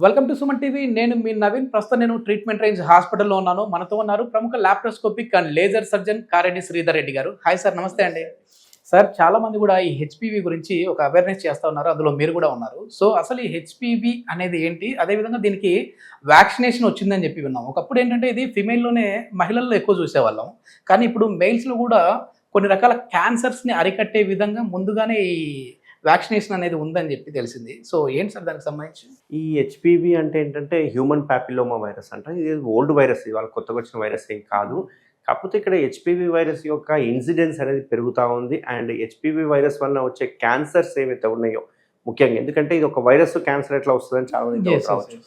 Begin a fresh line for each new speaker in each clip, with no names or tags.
Welcome to Suman TV. నేను మీ నవీన్. ప్రస్తుతం నేను ట్రీట్మెంట్ రేంజ్ హాస్పిటల్లో ఉన్నాను. మనతో ఉన్నారు ప్రముఖ laparoscopic and laser surgeon Kareddy Sridhar Reddy గారు. హాయ్ సార్, నమస్తే అండి. సార్, చాలా మంది కూడా ఈ హెచ్పివి గురించి ఒక అవేర్నెస్ చేస్తూ ఉన్నారు. అందులో మీరు కూడా ఉన్నారు. సో అసలు ఈ హెచ్పివి అనేది ఏంటి? అదేవిధంగా దీనికి వ్యాక్సినేషన్ వచ్చిందని చెప్పి విన్నాం. ఒకప్పుడు ఏంటంటే ఇది ఫిమేల్లోనే, మహిళల్లో ఎక్కువ చూసేవాళ్ళం. కానీ ఇప్పుడు మెయిల్స్లో కూడా కొన్ని రకాల క్యాన్సర్స్ని అరికట్టే విధంగా ముందుగానే ఈ వ్యాక్సినేషన్ అనేది ఉందని చెప్పి తెలిసింది. సో ఏంటి సార్ దానికి సంబంధించి?
ఈ హెచ్పివి అంటే ఏంటంటే హ్యూమన్ ప్యాపిలోమా వైరస్ అంట. ఇది ఓల్డ్ వైరస్, ఇవాళ కొత్తగా వచ్చిన వైరస్ ఏం కాదు. కాకపోతే ఇక్కడ హెచ్పివి వైరస్ యొక్క ఇన్సిడెన్స్ అనేది పెరుగుతూ ఉంది. అండ్ హెచ్పివి వైరస్ వల్ల వచ్చే క్యాన్సర్స్ ఏవైతే ఉన్నాయో ముఖ్యంగా, ఎందుకంటే ఇది ఒక వైరస్, క్యాన్సర్ ఎట్లా వస్తుందని చాలా మంది డౌట్ రావచ్చు.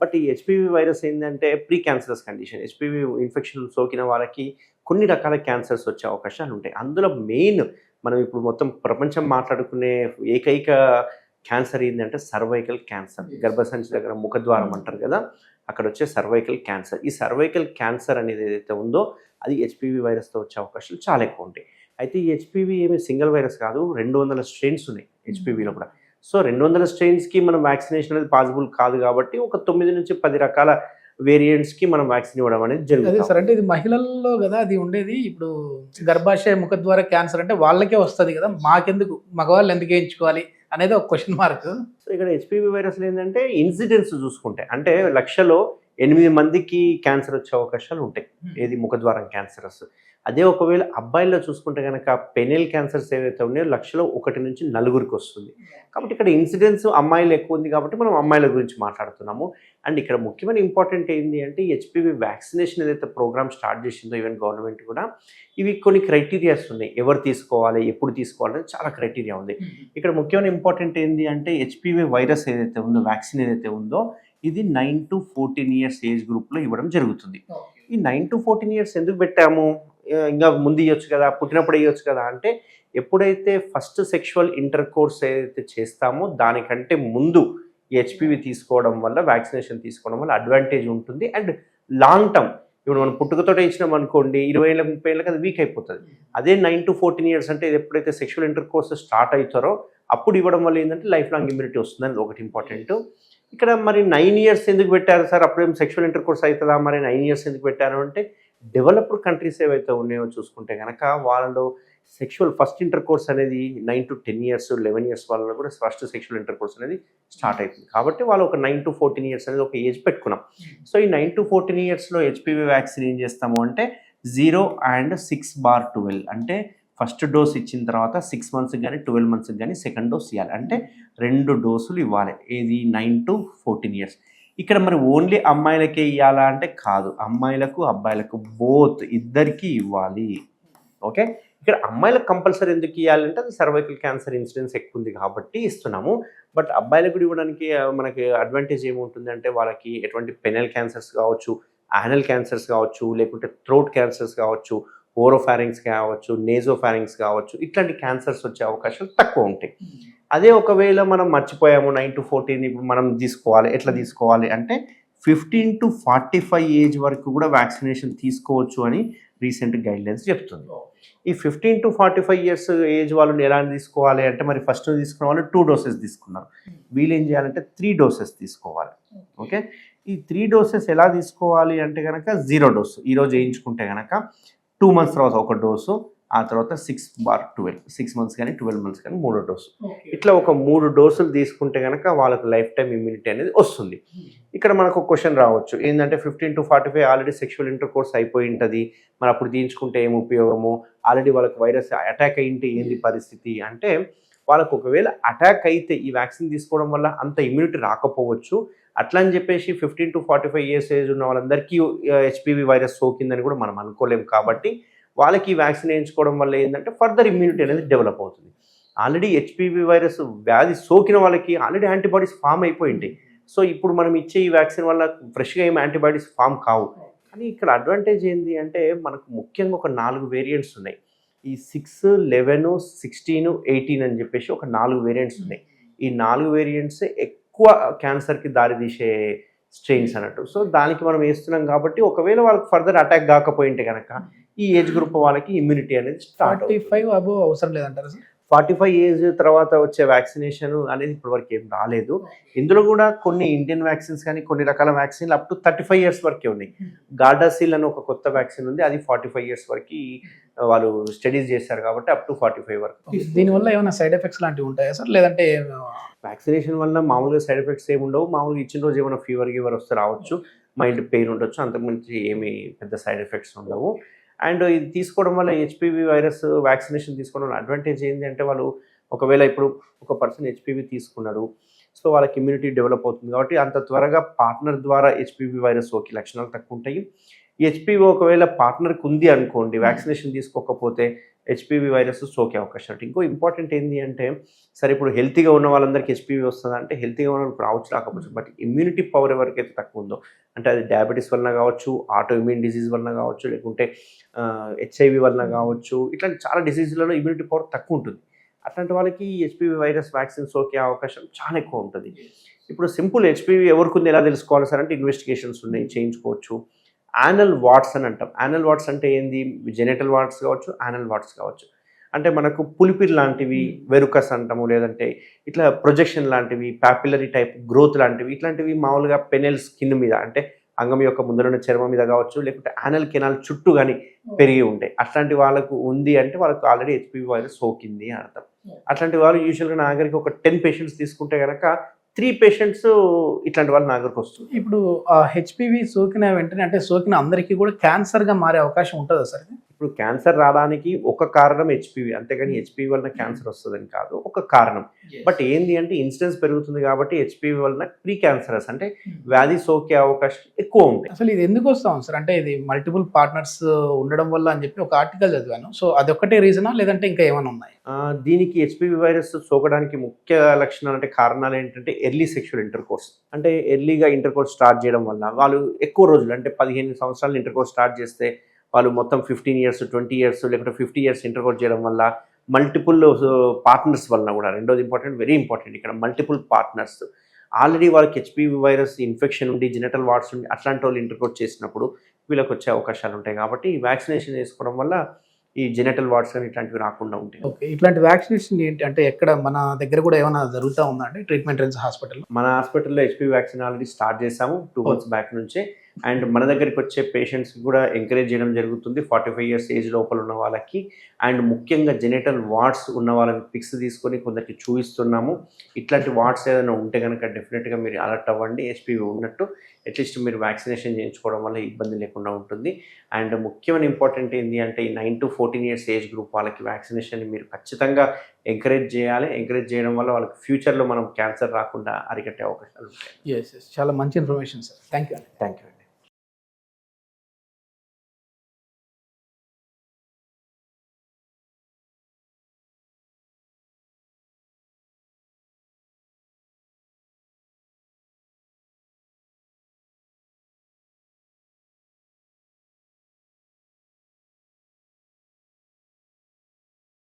బట్ ఈ హెచ్పివి వైరస్ ఏంటంటే pre cancerous condition. HPV infection సోకిన వాళ్ళకి కొన్ని రకాల క్యాన్సర్స్ వచ్చే అవకాశాలు ఉంటాయి. అందులో మెయిన్ మనం ఇప్పుడు మొత్తం ప్రపంచం మాట్లాడుకునే ఏకైక క్యాన్సర్ ఏంటంటే సర్వైకల్ క్యాన్సర్. గర్భసంచి దగ్గర ముఖద్వారం అంటారు కదా, అక్కడ వచ్చే సర్వైకల్ క్యాన్సర్. ఈ సర్వైకల్ క్యాన్సర్ అనేది ఏదైతే ఉందో అది హెచ్పివి వైరస్తో వచ్చే అవకాశాలు చాలా ఎక్కువ ఉంటాయి. అయితే ఈ హెచ్పివి ఏమి సింగిల్ వైరస్ కాదు, 200 స్ట్రెయిన్స్ ఉన్నాయి హెచ్పివిలో కూడా. సో 200 స్ట్రెయిన్స్కి మనం వ్యాక్సినేషన్ అనేది పాసిబుల్ కాదు కాబట్టి ఒక 9 నుంచి 10 రకాల వేరియంట్స్కి మనం వ్యాక్సిన్ ఇవ్వడం అనేది
అదే
జరుగుతుంది.
సార్, అంటే ఇది మహిళల్లో కదా అది ఉండేది. ఇప్పుడు గర్భాశయ ముఖద్వార క్యాన్సర్ అంటే వాళ్ళకే వస్తుంది కదా, మాకెందుకు, మగవాళ్ళు ఎందుకు వేయించుకోవాలి అనేది ఒక క్వశ్చన్ మార్క్.
సో ఇక్కడ హెచ్పివి వైరస్లు ఏంటంటే ఇన్సిడెన్స్ చూసుకుంటే అంటే 1,00,000లో 8 మందికి క్యాన్సర్ వచ్చే అవకాశాలు ఉంటాయి. ఏది ముఖద్వారం క్యాన్సరస్. అదే ఒకవేళ అబ్బాయిల్లో చూసుకుంటే కనుక పెనెల్ క్యాన్సర్స్ ఏవైతే ఉన్నాయో 1,00,000లో 1 నుంచి 4 వస్తుంది. కాబట్టి ఇక్కడ ఇన్సిడెన్స్ అమ్మాయిలు ఎక్కువ ఉంది కాబట్టి మనం అమ్మాయిల గురించి మాట్లాడుతున్నాము. అండ్ ఇక్కడ ముఖ్యమైన ఇంపార్టెంట్ ఏంటి అంటే హెచ్పివి వ్యాక్సినేషన్ ఏదైతే ప్రోగ్రామ్ స్టార్ట్ చేసిందో ఈవెన్ గవర్నమెంట్ కూడా, ఇవి కొన్ని క్రైటీరియాస్ ఉన్నాయి. ఎవరు తీసుకోవాలి, ఎప్పుడు తీసుకోవాలి, చాలా క్రైటీరియా ఉంది. ఇక్కడ ముఖ్యమైన ఇంపార్టెంట్ ఏంటి అంటే హెచ్పివి వైరస్ ఏదైతే ఉందో, వ్యాక్సిన్ ఏదైతే ఉందో, ఇది 9 to 14 years ఏజ్ గ్రూప్లో ఇవ్వడం జరుగుతుంది. ఈ 9 to 14 years ఎందుకు పెట్టాము? ఇంకా ముందు ఇవ్వచ్చు కదా, పుట్టినప్పుడు ఇవ్వచ్చు కదా అంటే, ఎప్పుడైతే ఫస్ట్ సెక్షువల్ ఇంటర్ కోర్స్ ఏదైతే చేస్తామో దానికంటే ముందు హెచ్పివి తీసుకోవడం వల్ల, వ్యాక్సినేషన్ తీసుకోవడం వల్ల అడ్వాంటేజ్ ఉంటుంది. అండ్ లాంగ్ టర్మ్, ఇప్పుడు మనం పుట్టుకతోటే ఇచ్చినాం అనుకోండి, 20 ఏళ్ళకి 30 ఏళ్ళకి అది వీక్ అయిపోతుంది. అదే 9 to 14 years అంటే ఎప్పుడైతే సెక్షువల్ ఇంటర్ కోర్స్ స్టార్ట్ అవుతారో అప్పుడు ఇవ్వడం వల్ల ఏంటంటే లైఫ్ లాంగ్ ఇమ్యూనిటీ వస్తుందని ఒకటి ఇంపార్టెంట్. ఇక్కడ మరి 9 years ఎందుకు పెట్టారు సార్? అప్పుడేం సెక్షువల్ ఇంటర్ కోర్స్ అవుతుందా, మరి 9 years ఎందుకు పెట్టారు అంటే, డెవలప్డ్ కంట్రీస్ ఏవైతే ఉన్నాయో చూసుకుంటే కనుక వాళ్ళలో సెక్షువల్ ఫస్ట్ ఇంటర్ కోర్స్ అనేది 9 to 10 years, 11 years వాళ్ళలో కూడా ఫస్ట్ సెక్షువల్ ఇంటర్ కోర్స్ అనేది స్టార్ట్ అవుతుంది. కాబట్టి వాళ్ళు ఒక 9 to 14 years అనేది ఒక ఏజ్ పెట్టుకున్నాం. సో ఈ 9 to 14 yearsలో హెచ్పివి వ్యాక్సిన్ ఏం చేస్తాము అంటే 0 and 6/12 అంటే ఫస్ట్ డోస్ ఇచ్చిన తర్వాత 6 months కానీ 12 months కానీ సెకండ్ డోస్ ఇవ్వాలి. అంటే 2 డోసులు ఇవ్వాలి. ఏది 9 to 14 years. ఇక్కడ మరి ఓన్లీ అమ్మాయిలకే ఇవ్వాలా అంటే కాదు, అమ్మాయిలకు అబ్బాయిలకు బోత్ ఇద్దరికి ఇవ్వాలి. ఓకే, ఇక్కడ అమ్మాయిలకు కంపల్సరీ ఎందుకు ఇవ్వాలంటే అది సర్వైకల్ క్యాన్సర్ ఇన్సిడెన్స్ ఎక్కువ ఉంది కాబట్టి ఇస్తున్నాము. బట్ అబ్బాయిలకు కూడా ఇవ్వడానికి మనకి అడ్వాంటేజ్ ఏముంటుంది అంటే, వాళ్ళకి ఎటువంటి పెనల్ క్యాన్సర్స్ కావచ్చు, యానల్ క్యాన్సర్స్ కావచ్చు, లేకుంటే థ్రోట్ క్యాన్సర్స్ కావచ్చు, ఓరోఫారింగ్స్ కావచ్చు, నేజోఫారింగ్స్ కావచ్చు, ఇట్లాంటి క్యాన్సర్స్ వచ్చే అవకాశాలు తక్కువ ఉంటాయి. అదే ఒకవేళ మనం మర్చిపోయాము 9 to 14 ఇప్పుడు మనం తీసుకోవాలి, ఎట్లా తీసుకోవాలి అంటే 15 to 45 ఏజ్ వరకు కూడా వ్యాక్సినేషన్ తీసుకోవచ్చు అని రీసెంట్ గైడ్లైన్స్ చెప్తుంది. ఈ 15 to 45 years ఏజ్ వాళ్ళని ఎలా తీసుకోవాలి అంటే, మరి ఫస్ట్ తీసుకున్న వాళ్ళు 2 doses తీసుకున్నారు, వీళ్ళు ఏం చేయాలంటే 3 doses తీసుకోవాలి. ఓకే, ఈ 3 doses ఎలా తీసుకోవాలి అంటే కనుక 0 dose ఈరోజు వేయించుకుంటే కనుక 2 months తర్వాత ఒక డోసు, ఆ తర్వాత 6/12 6 months కానీ 12 months కానీ 3 డోసు. ఇట్లా ఒక 3 డోసులు తీసుకుంటే కనుక వాళ్ళకు లైఫ్ టైం ఇమ్యూనిటీ అనేది వస్తుంది. ఇక్కడ మనకు ఒక క్వశ్చన్ రావచ్చు ఏంటంటే, 15 to 45 already sexual inter course అయిపోయి ఉంటుంది, మరి అప్పుడు తీయించుకుంటే ఏం ఉపయోగము, ఆల్రెడీ వాళ్ళకి వైరస్ అటాక్ అయింటే ఏంది పరిస్థితి అంటే, వాళ్ళకు ఒకవేళ అటాక్ అయితే ఈ వ్యాక్సిన్ తీసుకోవడం వల్ల అంత ఇమ్యూనిటీ రాకపోవచ్చు. అట్లా అని చెప్పేసి 15 to 45 years ఏజ్ ఉన్న వాళ్ళందరికీ హెచ్పివి వైరస్ సోకిందని కూడా మనం అనుకోలేము. కాబట్టి వాళ్ళకి ఈ వ్యాక్సిన్ వేయించుకోవడం వల్ల ఏంటంటే ఫర్దర్ ఇమ్యూనిటీ అనేది డెవలప్ అవుతుంది. ఆల్రెడీ హెచ్పివి వైరస్ వ్యాధి సోకిన వాళ్ళకి ఆల్రెడీ యాంటీబాడీస్ ఫామ్ అయిపోయి ఉంటాయి. సో ఇప్పుడు మనం ఇచ్చే ఈ వ్యాక్సిన్ వల్ల ఫ్రెష్గా ఏమి యాంటీబాడీస్ ఫామ్ కావు. కానీ ఇక్కడ అడ్వాంటేజ్ ఏంటి అంటే, మనకు ముఖ్యంగా ఒక 4 వేరియంట్స్ ఉన్నాయి. ఈ 6, 11, 16, 18 అని చెప్పేసి ఒక 4 వేరియంట్స్ ఉన్నాయి. ఈ 4 వేరియంట్స్ ఎక్కువ క్యాన్సర్కి దారితీసే స్ట్రెయిన్స్ అన్నట్టు. సో దానికి మనం వేస్తున్నాం కాబట్టి ఒకవేళ వాళ్ళకి ఫర్దర్ అటాక్ కాకపోయింటే కనుక ఈ ఏజ్ గ్రూప్ వాళ్ళకి ఇమ్యూనిటీ అనేది స్టార్ట్
45 అబోవ్ అవసరం లేదంటారు సార్?
45 ఏజ్ తర్వాత వచ్చే వ్యాక్సినేషన్ అనేది ఇప్పటివరకు ఏం రాలేదు. ఇందులో కూడా కొన్ని ఇండియన్ వ్యాక్సిన్స్ కానీ కొన్ని రకాల వ్యాక్సిన్లు అప్ టు 35 ఇయర్స్ వరకే ఉన్నాయి. గార్డాసిల్ అని ఒక కొత్త వ్యాక్సిన్ ఉంది, అది 45 ఇయర్స్ వరకు వాళ్ళు స్టడీస్ చేశారు కాబట్టి అప్ టు 45 వరకు.
దీనివల్ల ఏమైనా సైడ్ ఎఫెక్ట్స్ లాంటివి ఉంటాయా సార్, లేదంటే
వ్యాక్సినేషన్ వల్ల మామూలుగా సైడ్ ఎఫెక్ట్స్ ఏమి ఉండవు. మామూలుగా ఇచ్చిన రోజు ఏమైనా ఫీవర్ వస్తే రావచ్చు, మైల్డ్ పెయిన్ ఉండొచ్చు, అంతకుమించి ఏమి పెద్ద సైడ్ ఎఫెక్ట్స్ ఉండవు. అండ్ ఇది తీసుకోవడం వల్ల హెచ్పివి వైరస్ వ్యాక్సినేషన్ తీసుకోవడం వల్ల అడ్వాంటేజ్ ఏంటి అంటే, వాళ్ళు ఒకవేళ ఇప్పుడు ఒక పర్సన్ హెచ్పివి తీసుకున్నాడు, సో వాళ్ళకి ఇమ్యూనిటీ డెవలప్ అవుతుంది కాబట్టి అంత త్వరగా పార్ట్నర్ ద్వారా హెచ్పివి వైరస్ సోకే లక్షణాలు తక్కువ ఉంటాయి. హెచ్పివి ఒకవేళ పార్ట్నర్కి ఉంది అనుకోండి, వ్యాక్సినేషన్ తీసుకోకపోతే హెచ్పివి వైరస్ సోకే అవకాశం ఉంటుంది. ఇంకో ఇంపార్టెంట్ ఏంటి అంటే, సరే ఇప్పుడు హెల్తీగా ఉన్న వాళ్ళందరికీ హెచ్పివి వస్తుంది అంటే హెల్తీగా ఉన్న వాళ్ళకి రాకపోవచ్చు, బట్ ఇమ్యూనిటీ పవర్ ఎవరికైతే తక్కువ ఉందో, అంటే అది డయాబెటీస్ వలన కావచ్చు, ఆటో ఇమ్యూన్ డిసీజ్ వలన కావచ్చు, లేకుంటే హెచ్ఐవి వలన కావచ్చు, ఇట్లాంటి చాలా డిసీజ్లలో ఇమ్యూనిటీ పవర్ తక్కువ ఉంటుంది. అట్లాంటి వాళ్ళకి హెచ్పివి వైరస్ వ్యాక్సిన్ సోకే అవకాశం చాలా ఎక్కువ ఉంటుంది. ఇప్పుడు సింపుల్ హెచ్పివి ఎవరికి ఉంది ఎలా తెలుసుకోవాలి సార్ అంటే, ఇన్వెస్టిగేషన్స్ ఉన్నాయి, చేయించుకోవచ్చు. యానల్ వాట్స్ అని అంటాం. యానల్ వాట్స్ అంటే ఏంది, జెనిటల్ వాట్స్ కావచ్చు, యానల్ వాట్స్ కావచ్చు. అంటే మనకు పులిపిర్ లాంటివి, వెరుకస్ అంటాము, లేదంటే ఇట్లా ప్రొజెక్షన్ లాంటివి, పాపిలరీ టైప్ గ్రోత్ లాంటివి, ఇట్లాంటివి మామూలుగా పెనెల్ స్కిన్ మీద అంటే అంగం యొక్క ముందరున్న చర్మం మీద కావచ్చు, లేకుంటే యానల్ కెనాల్ చుట్టూ కానీ పెరిగి ఉంటాయి. అట్లాంటి వాళ్ళకు ఉంది అంటే వాళ్ళకు ఆల్రెడీ హెచ్పివి వైరస్ సోకింది అని అర్థం. అట్లాంటి వాళ్ళు యూజువల్గా నా దగ్గరికి ఒక 10 పేషెంట్స్ తీసుకుంటే కనుక 3 పేషెంట్స్ ఇట్లాంటి వాళ్ళు నా దగ్గరకు వస్తుంది.
ఇప్పుడు హెచ్పివి సోకిన వెంటనే అంటే సోకిన అందరికీ కూడా క్యాన్సర్గా మారే అవకాశం ఉంటుందా సార్?
ఇప్పుడు క్యాన్సర్ రావడానికి ఒక కారణం హెచ్పివి, అంతేగాని హెచ్పివి వలన క్యాన్సర్ వస్తుందని కాదు, ఒక కారణం. బట్ ఏంది అంటే ఇన్సిడెన్స్ పెరుగుతుంది కాబట్టి హెచ్పివి వలన ప్రీ క్యాన్సరస్ అంటే వ్యాధి సోకే అవకాశం ఎక్కువ ఉంటాయి.
అసలు ఇది ఎందుకు వస్తాం సార్ అంటే, ఇది మల్టిపుల్ పార్ట్నర్స్ ఉండడం వల్ల అని చెప్పి ఒక ఆర్టికల్ చదివాను. సో అదొక్కటే రీజనా, లేదంటే ఇంకా ఏమైనా ఉన్నాయి?
దీనికి హెచ్పివి వైరస్ సోకడానికి ముఖ్య లక్షణాలు అంటే కారణాలు ఏంటంటే, ఎర్లీ సెక్షువల్ ఇంటర్ కోర్స్. అంటే ఎర్లీగా ఇంటర్ కోర్స్ స్టార్ట్ చేయడం వల్ల వాళ్ళు ఎక్కువ రోజులు అంటే 15 సంవత్సరాలు ఇంటర్ కోర్స్ స్టార్ట్ చేస్తే వాళ్ళు మొత్తం 15 ఇయర్స్ 20 ఇయర్స్ లేకపోతే 50 ఇయర్స్ ఇంటర్ కోర్స్ చేయడం వల్ల మల్టిపుల్ పార్ట్నర్స్ వలన కూడా, రెండోది ఇంపార్టెంట్, వెరీ ఇంపార్టెంట్ ఇక్కడ మల్టిపుల్ పార్ట్నర్స్ ఆల్రెడీ వాళ్ళకి హెచ్పివి వైరస్ ఇన్ఫెక్షన్ ఉండి జెనిటల్ వాట్స్ ఉండి అట్లాంటి వాళ్ళు ఇంటర్ కోర్స్ చేసినప్పుడు వీళ్ళకి వచ్చే అవకాశాలు ఉంటాయి. కాబట్టి ఈ వ్యాక్సినేషన్ చేసుకోవడం వల్ల ఈ జెనిటల్ వాట్స్ అని ఇట్లాంటివి రాకుండా ఉంటాయి.
ఓకే, ఇట్లాంటి వ్యాక్సినేషన్ ఏంటి అంటే ఎక్కడ మన దగ్గర కూడా ఏమైనా జరుగుతూ ఉందా అంటే ట్రీట్మెంట్ రేంజ్ హాస్పిటల్?
మన హాస్పిటల్లో హెచ్పివి వ్యాక్సిన్ ఆల్రెడీ స్టార్ట్ చేసాము 2 months బ్యాక్ నుంచే. అండ్ మన దగ్గరికి వచ్చే పేషెంట్స్కి కూడా ఎంకరేజ్ చేయడం జరుగుతుంది 45 ఇయర్స్ ఏజ్ లోపల ఉన్న వాళ్ళకి. అండ్ ముఖ్యంగా జెనిటల్ వాట్స్ ఉన్న వాళ్ళకి పిక్స్ తీసుకొని కొందరికి చూపిస్తున్నాము. ఇట్లాంటి వాట్స్ ఏదైనా ఉంటే కనుక డెఫినెట్గా మీరు అలర్ట్ అవ్వండి, హెచ్పివి ఉన్నట్టు. అట్లీస్ట్ మీరు వ్యాక్సినేషన్ చేయించుకోవడం వల్ల ఇబ్బంది లేకుండా ఉంటుంది. అండ్ ముఖ్యమైన ఇంపార్టెంట్ ఏంటి అంటే, ఈ 9 to 14 ఇయర్స్ ఏజ్ గ్రూప్ వాళ్ళకి వ్యాక్సినేషన్ మీరు ఖచ్చితంగా ఎంకరేజ్ చేయాలి. ఎంకరేజ్ చేయడం వల్ల వాళ్ళకి ఫ్యూచర్లో మనం క్యాన్సర్ రాకుండా అరికట్టే అవకాశాలు ఉంటాయి.
చాలా మంచి information sir. Thank you.
Thank you అండి.